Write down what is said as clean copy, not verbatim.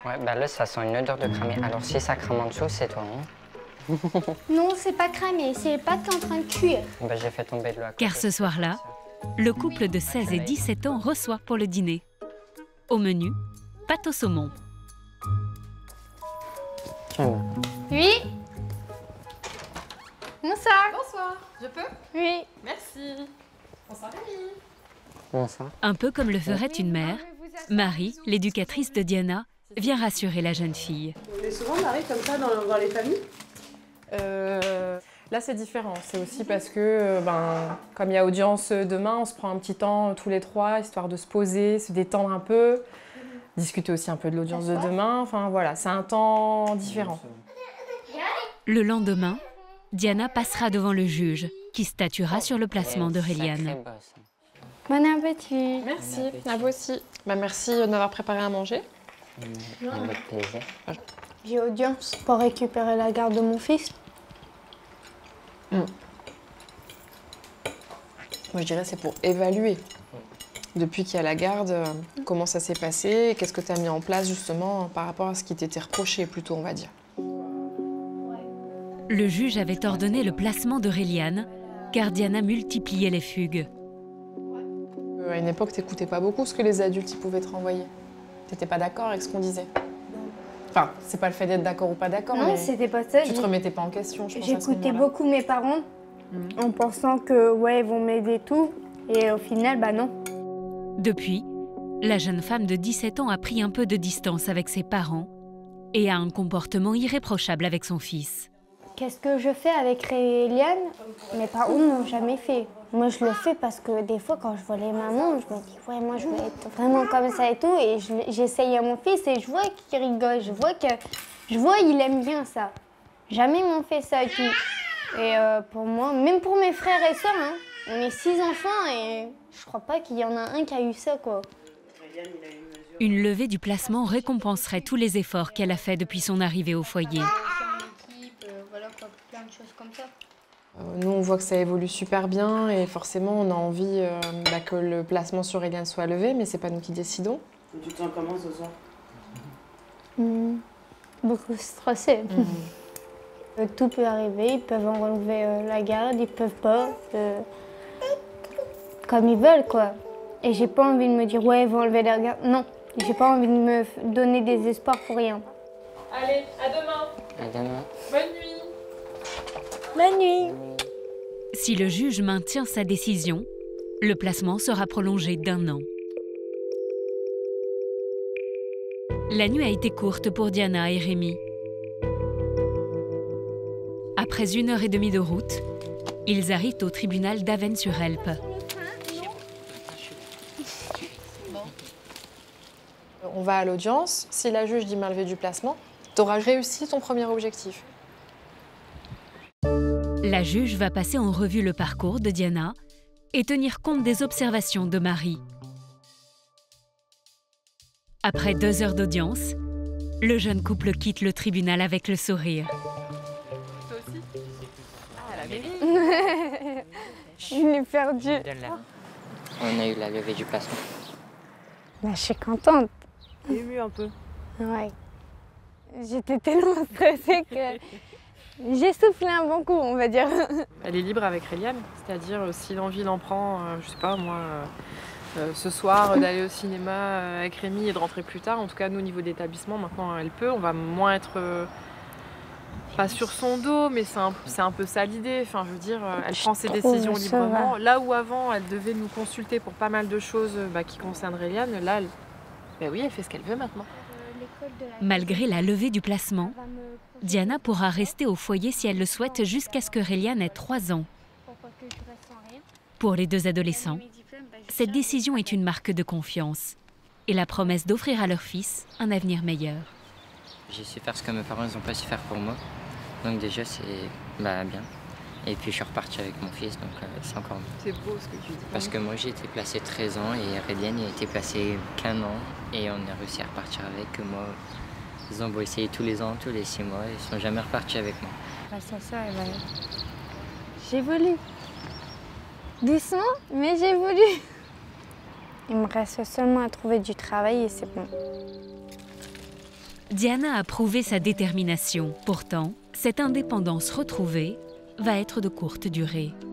Ouais, bah là, ça sent une odeur de cramé. Alors si ça crame en dessous, c'est toi, hein? Non, c'est pas cramé, c'est les pâtes en train de cuire. Bah j'ai fait tomber de l'eau à côté. Car ce soir-là, le couple de 16 et 17 ans reçoit pour le dîner. Au menu, pâte au saumon. Oui. Bonsoir. Bonsoir, je peux? Oui. Merci. Bonsoir Rémi. Bonsoir. Un peu comme le ferait une mère, Marie, l'éducatrice de Diana, vient rassurer la jeune fille. On est souvent mariés comme ça dans les familles? Là c'est différent, c'est aussi parce que comme il y a audience demain, on se prend un petit temps tous les trois, histoire de se poser, se détendre un peu, discuter aussi un peu de l'audience de demain, enfin voilà, c'est un temps différent. Le lendemain, Diana passera devant le juge, qui statuera sur le placement de Réliane. Bon appétit. Merci, à vous aussi. Merci de m'avoir préparé à manger. Avec plaisir. J'ai audience pour récupérer la garde de mon fils. Moi je dirais c'est pour évaluer. Depuis qu'il y a la garde, comment ça s'est passé, qu'est-ce que tu as mis en place justement par rapport à ce qui t'était reproché plutôt, on va dire. Le juge avait ordonné le placement de Réliane, car Diana multipliait les fugues. À une époque, t'écoutais pas beaucoup ce que les adultes ils pouvaient te renvoyer. T'étais pas d'accord avec ce qu'on disait. Enfin, c'est pas le fait d'être d'accord ou pas d'accord, Non, mais c'était pas ça. tu te remettais pas en question, je pense. J'écoutais beaucoup mes parents en pensant que ouais, ils vont m'aider tout. Et au final, bah non. Depuis, la jeune femme de 17 ans a pris un peu de distance avec ses parents et a un comportement irréprochable avec son fils. Qu'est-ce que je fais avec Réliane? Mes parents n'ont jamais fait. Moi, je le fais parce que des fois, quand je vois les mamans, je me dis, ouais, moi, je veux être vraiment comme ça et tout. Et j'essaye à mon fils et je vois qu'il rigole. Je vois qu'il aime bien ça. Jamais ils m'ont fait ça et tout. Et pour moi, même pour mes frères et sœurs, hein, on est 6 enfants et je crois pas qu'il y en a un qui a eu ça, quoi. Une levée du placement récompenserait tous les efforts qu'elle a fait depuis son arrivée au foyer. Plein de choses comme ça. Nous, on voit que ça évolue super bien et forcément, on a envie que le placement sur Réliane soit levé, mais c'est pas nous qui décidons. Tu te sens comment ce soir? Beaucoup stressé. Tout peut arriver, ils peuvent enlever la garde, ils peuvent pas. Comme ils veulent, quoi. Et j'ai pas envie de me dire, ouais, ils vont enlever la garde. Non, j'ai pas envie de me donner des espoirs pour rien. Allez, à demain. À demain. Bonne nuit. Bonne nuit. Si le juge maintient sa décision, le placement sera prolongé d'1 an. La nuit a été courte pour Diana et Rémi. Après 1h30 de route, ils arrivent au tribunal d'Avesnes-sur-Helpe. On va à l'audience. Si la juge dit mal levé du placement, tu auras réussi ton premier objectif. La juge va passer en revue le parcours de Diana et tenir compte des observations de Marie. Après 2 heures d'audience, le jeune couple quitte le tribunal avec le sourire. Toi aussi? Ah, la mairie. Je l'ai perdu. On a eu la levée du placement. Bah, je suis contente. Ému un peu. Ouais. J'étais tellement stressée que j'ai soufflé un bon coup, on va dire. Elle est libre avec Réliane, c'est-à-dire si l'envie l'en prend, je sais pas moi, ce soir d'aller au cinéma avec Rémi et de rentrer plus tard. En tout cas, nous au niveau d'établissement, maintenant elle peut. On va moins être pas sur son dos, mais c'est un peu ça l'idée. Enfin, je veux dire, elle prend ses décisions librement. Là où avant, elle devait nous consulter pour pas mal de choses qui concernent Réliane, là, oui, elle fait ce qu'elle veut maintenant. Malgré la levée du placement, Diana pourra rester au foyer si elle le souhaite jusqu'à ce que Réliane ait 3 ans. Pour les 2 adolescents, cette décision est une marque de confiance et la promesse d'offrir à leur fils un avenir meilleur. J'ai su faire ce que mes parents n'ont pas su faire pour moi. Donc déjà, c'est bien. Et puis je suis reparti avec mon fils, donc c'est encore mieux. C'est beau ce que tu dis. Parce que moi, j'ai été placé 13 ans et Réliane a été placée qu'1 an. Et on a réussi à repartir avec. Moi, ils ont beau essayer tous les ans, tous les 6 mois, ils sont jamais repartis avec moi. Grâce à ça, j'évolue. Doucement, mais j'évolue. Il me reste seulement à trouver du travail et c'est bon. Diana a prouvé sa détermination. Pourtant, cette indépendance retrouvée va être de courte durée.